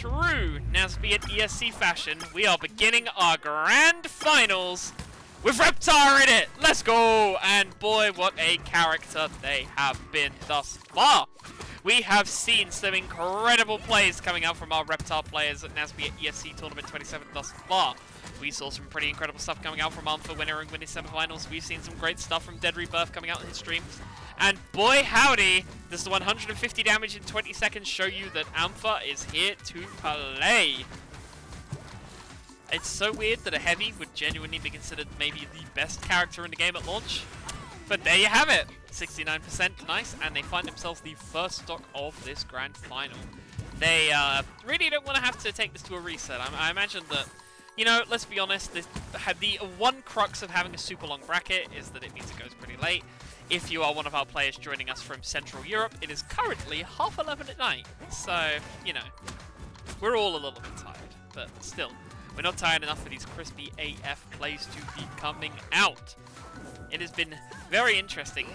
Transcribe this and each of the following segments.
true NASB and ESC fashion, we are beginning our grand finals with Reptar in it. Let's go! And boy, what a character they have been thus far. We have seen some incredible plays coming out from our Reptar players at NASB at ESC Tournament 27 thus far. We saw some pretty incredible stuff coming out from Ampha winning semifinals. We've seen some great stuff from Dead Rebirth coming out in his stream. And boy howdy, does the 150 damage in 20 seconds show you that Ampha is here to play. It's so weird that a heavy would genuinely be considered maybe the best character in the game at launch. But there you have it, 69% nice, and they find themselves the first stock of this grand final. They really don't want to have to take this to a reset. I imagine that, you know, let's be honest, the one crux of having a super long bracket is that it means it goes pretty late. If you are one of our players joining us from Central Europe, it is currently 11:30 at night. So, you know, we're all a little bit tired, but still, we're not tired enough for these crispy AF plays to be coming out. It has been very interesting.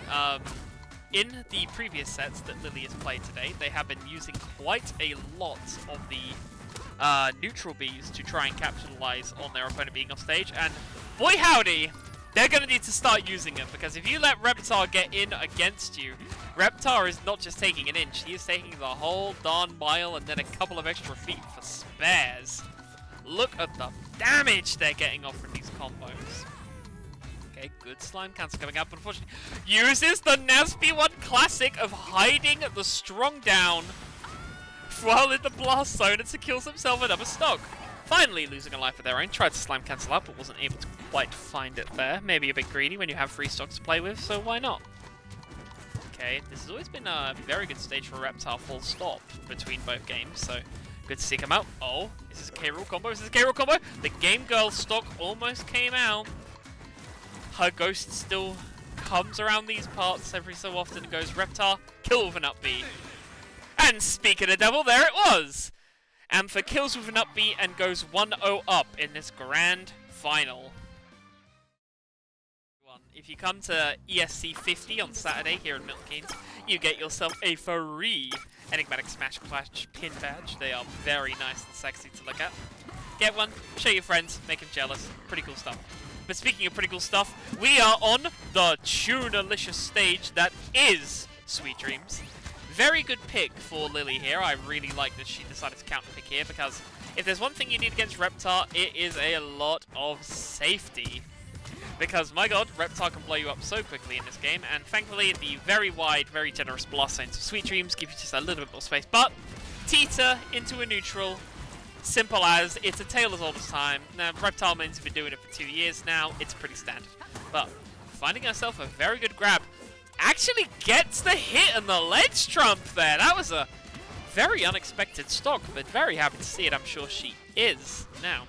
In the previous sets that Lily has played today, they have been using quite a lot of the neutral Bs to try and capitalize on their opponent being off stage, and boy howdy, they're going to need to start using it, because if you let Reptar get in against you, Reptar is not just taking an inch, he is taking the whole darn mile and then a couple of extra feet for spares. Look at the damage they're getting off from these combos. Okay, good slime cancel coming up, but unfortunately uses the NASB 1 classic of hiding the strong down while in the blast zone and secures himself another stock. Finally losing a life of their own, tried to slime cancel out but wasn't able to quite find it there. Maybe a bit greedy when you have 3 stocks to play with, so why not? Okay, this has always been a very good stage for Reptar, full stop, between both games, so good to see come out. Oh, is this a K-Rool combo? Is this a K-Rool combo? The Game Girl stock almost came out. Her ghost still comes around these parts every so often and goes Reptar, kill with an up B. And speak of the devil, there it was! Ampha kills with an up B and goes 1-0 up in this grand final. If you come to ESC 50 on Saturday here in Milton Keynes, you get yourself a free Enigmatic Smash Clash pin badge. They are very nice and sexy to look at. Get one, show your friends, make them jealous. Pretty cool stuff. But speaking of pretty cool stuff, we are on the Tunalicious stage that is Sweet Dreams. Very good pick for Lily here. I really like that she decided to counter pick here, because if there's one thing you need against Reptar, it is a lot of safety. Because, my god, Reptar can blow you up so quickly in this game, and thankfully the very wide, very generous blast zones of Sweet Dreams give you just a little bit more space. But, teeter into a neutral, simple as, it's a tale as old as time. Now, Reptar mains have been doing it for 2 years now, it's pretty standard. But, finding herself a very good grab, actually gets the hit and the ledge trump there. That was a very unexpected stock, but very happy to see it. I'm sure she is. Now,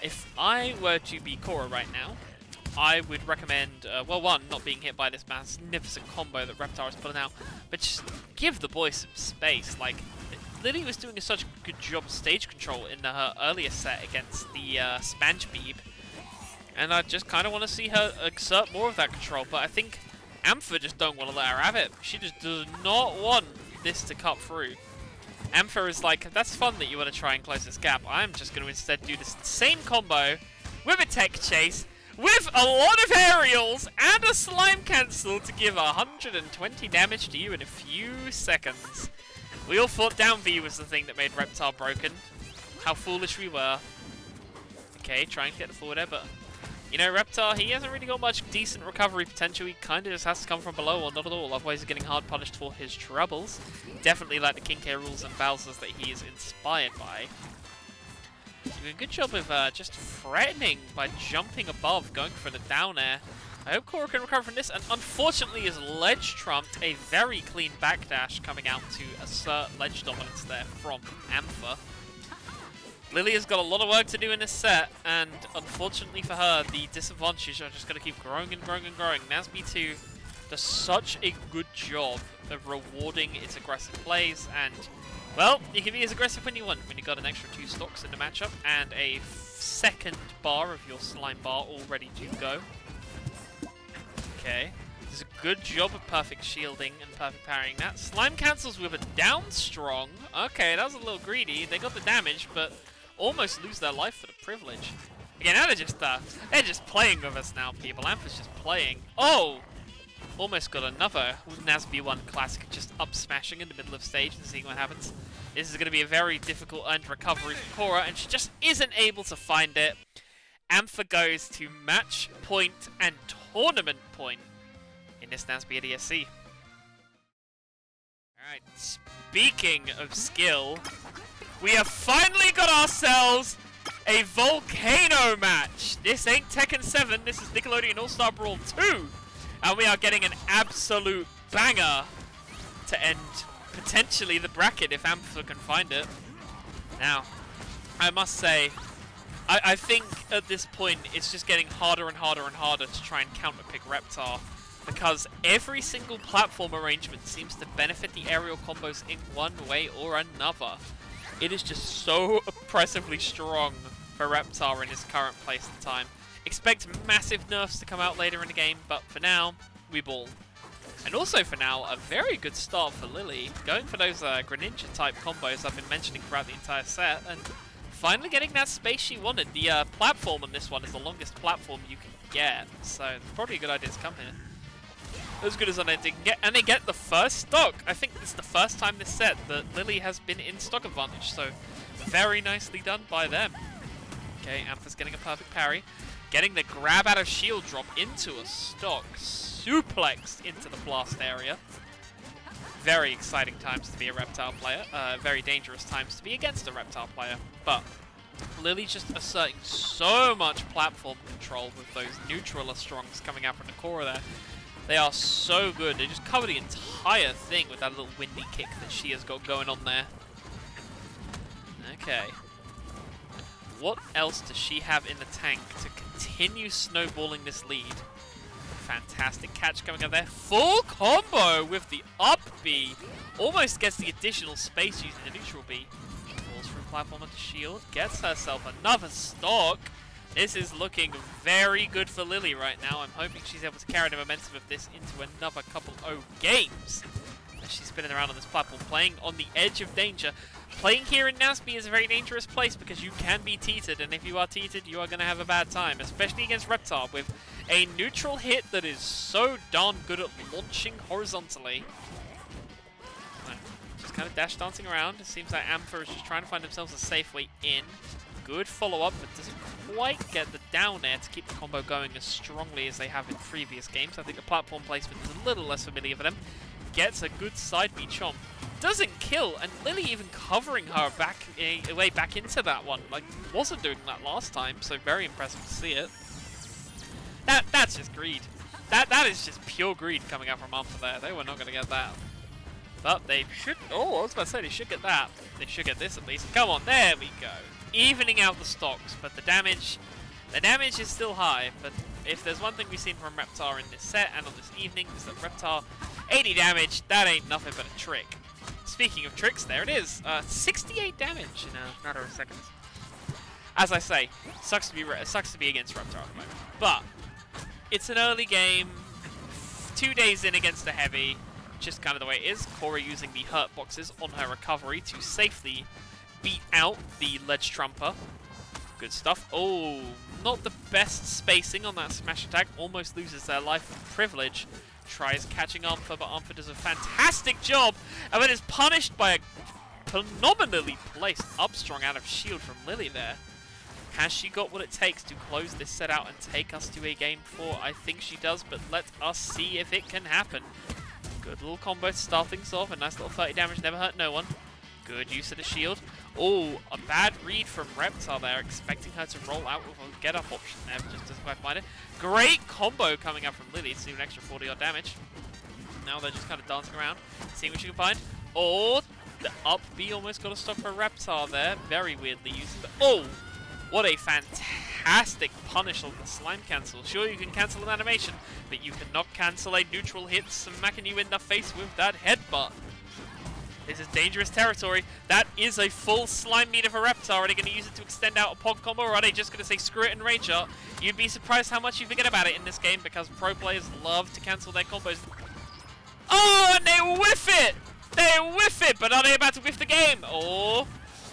if I were to be Korra right now, I would recommend, well, one, not being hit by this magnificent combo that Reptar is pulling out, but just give the boy some space. Like, Lily was doing such a good job of stage control in her earlier set against the Spange Beeb, and I just kind of want to see her exert more of that control, but I think Ampha just don't want to let her have it. She just does not want this to cut through. Ampha is like, that's fun that you want to try and close this gap. I'm just going to instead do this same combo with a tech chase, with a lot of aerials and a slime cancel to give 120 damage to you in a few seconds. We all thought down V was the thing that made Reptar broken. How foolish we were. Okay, trying to get the forward air, but you know, Reptar, he hasn't really got much decent recovery potential. He kind of just has to come from below or not at all. Otherwise, he's getting hard punished for his troubles. Definitely like the King K. Rules and Bowsers that he is inspired by. Doing a good job of just threatening by jumping above, going for the down air. I hope Korra can recover from this, and unfortunately is ledge trumped. A very clean backdash coming out to assert ledge dominance there from Ampha. Lily has got a lot of work to do in this set, and unfortunately for her, the disadvantages are just going to keep growing and growing and growing. NASB 2 does such a good job of rewarding its aggressive plays, and, well, you can be as aggressive when you want, when you've got an extra 2 stocks in the matchup, and a second bar of your slime bar all ready to go. Okay, this is a Good job of perfect shielding and perfect parrying that. Slime cancels with a down strong. Okay, that was a little greedy. They got the damage, but almost lose their life for the privilege. Again, now they're just playing with us now, people. Ampha's just playing. Oh! Almost got another NASB 1 classic, just up smashing in the middle of stage and seeing what happens. This is going to be a very difficult earned recovery for Korra, and she just isn't able to find it. Ampha goes to match point and tournament point in this NASB at ESC. Alright, speaking of skill, we have finally got ourselves a volcano match. This ain't Tekken 7, this is Nickelodeon All-Star Brawl 2. And we are getting an absolute banger to end potentially the bracket if Ampha can find it. Now, I must say, I think at this point it's just getting harder and harder and harder to try and counterpick Reptar, because every single platform arrangement seems to benefit the aerial combos in one way or another. It is just so oppressively strong for Reptar in his current place at the time. Expect massive nerfs to come out later in the game, but for now, we ball. And also for now, a very good start for Lily, going for those Greninja type combos I've been mentioning throughout the entire set, and finally getting that space she wanted. The platform on this one is the longest platform you can get, so it's probably a good idea to come here. As good as anything can get, and they get the first stock. I think it's the first time this set that Lily has been in stock advantage, so very nicely done by them. Okay, Ampha's getting a perfect parry. Getting the grab out of shield drop into a stock, suplexed into the blast area. Very exciting times to be a Reptar player, very dangerous times to be against a Reptar player, but Lily's just asserting so much platform control with those neutral strongs coming out from the Korra there. They are so good, they just cover the entire thing with that little windy kick that she has got going on there. Okay. What else does she have in the tank to continue snowballing this lead? Fantastic catch coming up there. Full combo with the up B. Almost gets the additional space using the neutral B. Falls through platform onto shield. Gets herself another stock. This is looking very good for Lily right now. I'm hoping she's able to carry the momentum of this into another couple of games. As she's spinning around on this platform, playing on the edge of danger. Playing here in NASB is a very dangerous place because you can be teetered, and if you are teetered, you are going to have a bad time, especially against Reptar with a neutral hit that is so darn good at launching horizontally. Just kind of dash dancing around. It seems like Ampha is just trying to find themselves a safe way in. Good follow-up, but doesn't quite get the down air to keep the combo going as strongly as they have in previous games. I think the platform placement is a little less familiar for them. Gets a good side B chomp. Doesn't kill, and Lily even covering her way back into that one. Like, wasn't doing that last time, so very impressive to see it. That's just greed. That is just pure greed coming out from Ampha there. They were not going to get that. But they should... Oh, I was about to say they should get that. They should get this at least. Come on, there we go. Evening out the stocks, but the damage is still high. But if there's one thing we've seen from Reptar in this set and on this evening, is that Reptar, 80 damage, that ain't nothing but a trick. Speaking of tricks, there it is. 68 damage in a matter of seconds. As I say, sucks to be against Reptar at the moment. But it's an early game, 2 days in against the heavy, just kind of the way it is. Korra using the hurt boxes on her recovery to safely beat out the ledge trumper. Good stuff. Oh, not the best spacing on that smash attack. Almost loses their life of privilege. Tries catching Ampha, but Ampha does a fantastic job, and then is punished by a phenomenally placed up-strong out of shield from Lily there. Has she got what it takes to close this set out and take us to a game 4? I think she does, but let us see if it can happen. Good little combo to start things off, a nice little 30 damage, never hurt no one. Good use of the shield. Oh, a bad read from Reptar there, expecting her to roll out with a get-up option there, but just doesn't quite find it. Great combo coming up from Lily to do an extra 40-odd damage. Now they're just kind of dancing around, seeing what she can find. Oh, the up B almost got a stop for Reptar there. Very weirdly used. Oh, what a fantastic punish on the slime cancel. Sure, you can cancel an animation, but you cannot cancel a neutral hit smacking you in the face with that headbutt. This is dangerous territory. That is a full slime meter for Reptar. Are they going to use it to extend out a pod combo, or are they just going to say screw it and rage art? You'd be surprised how much you forget about it in this game, because pro players love to cancel their combos Oh, and they whiff it! They whiff it, but are they about to whiff the game? Oh,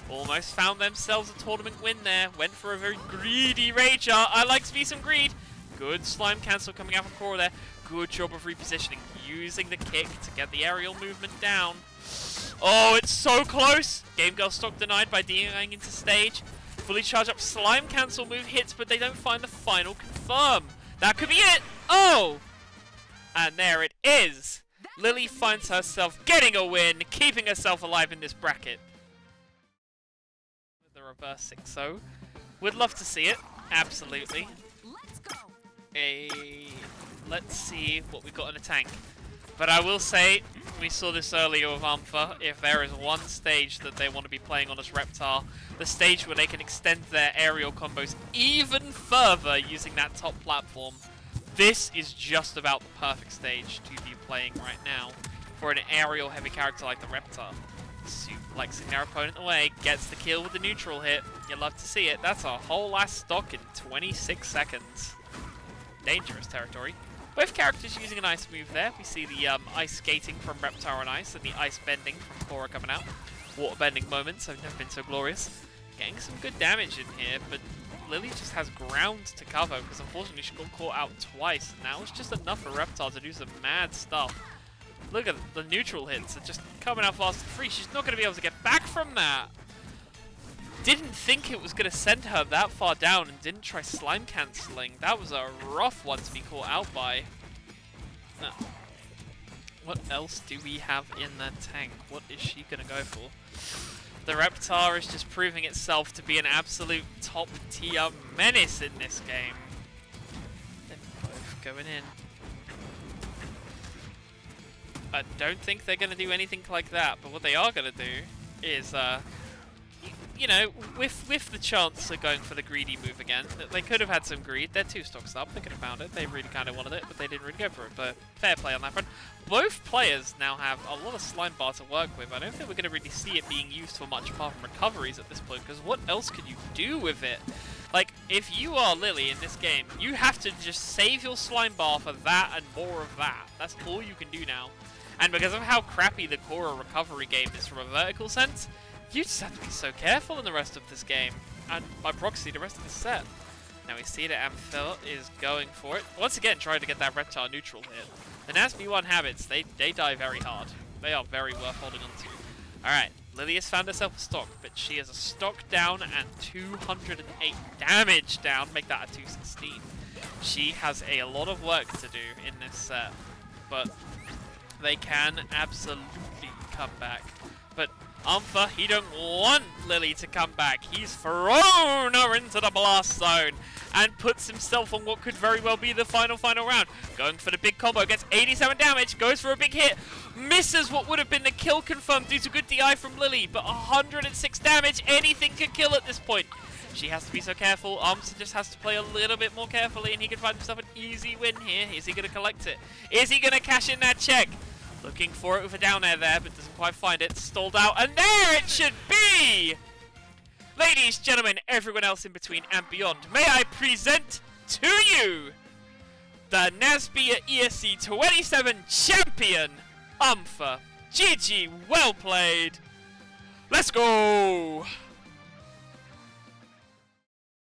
almost found themselves a tournament win there. Went for a very greedy Rager. I like to be some greed. Good slime cancel coming out from Korra there. Good job of repositioning, using the kick to get the aerial movement down. Oh, it's so close! Game Girl stock denied by DIing into stage. Fully charged up slime cancel move hits, but they don't find the final confirm. That could be it! Oh! And there it is! Lily finds herself getting a win, keeping herself alive in this bracket. The reverse 6-0. Would love to see it. Absolutely. Let's see what we've got in a tank. But I will say, we saw this earlier with Ampha, if there is one stage that they want to be playing on as Reptar, the stage where they can extend their aerial combos even further using that top platform, this is just about the perfect stage to be playing right now for an aerial heavy character like the Reptar. Suplexing their opponent away, gets the kill with the neutral hit. You love to see it. That's a whole ass stock in 26 seconds. Dangerous territory. Both characters using an ice move there. We see the ice skating from Reptar on ice and the ice bending from Korra coming out. Water bending moments have never been so glorious. Getting some good damage in here, but Lily just has ground to cover because unfortunately she got caught out twice. Now it's just enough for Reptar to do some mad stuff. Look at the neutral hits are just coming out fast and free. She's not going to be able to get back from that. Didn't think it was going to send her that far down and didn't try slime cancelling. That was a rough one to be caught out by. No. What else do we have in the tank? What is she going to go for? The Reptar is just proving itself to be an absolute top tier menace in this game. They're both going in. I don't think they're going to do anything like that, but what they are going to do is, you know, with the chance of going for the greedy move again, they could have had some greed. They're 2 stocks up. They could have found it. They really kind of wanted it, but they didn't really go for it. But fair play on that front. Both players now have a lot of slime bar to work with. I don't think we're going to really see it being used for much apart from recoveries at this point, because what else could you do with it? Like, if you are Lily in this game, you have to just save your slime bar for that and more of that. That's all you can do now. And because of how crappy the Korra recovery game is from a vertical sense, you just have to be so careful in the rest of this game, and by proxy the rest of the set. Now we see that Ampha is going for it. Once again trying to get that Reptar neutral hit. The NASB 1 habits, they die very hard. They are very worth holding on to. Alright, Lily has found herself a stock, but she is a stock down and 208 damage down. Make that a 216. She has a lot of work to do in this set, but they can absolutely come back. But Ampha, he don't want Lily to come back. He's thrown her into the blast zone and puts himself on what could very well be the final round. Going for the big combo, gets 87 damage, goes for a big hit, misses what would have been the kill confirmed due to good DI from Lily, but 106 damage, anything could kill at this point. She has to be so careful. Ampha just has to play a little bit more carefully and he can find himself an easy win here. Is he going to collect it? Is he going to cash in that check? Looking for it with a down air there, but doesn't quite find it. Stalled out, and there it should be! Ladies, gentlemen, everyone else in between and beyond, may I present to you the NASB ESC 27 champion, Ampha. GG, well played. Let's go!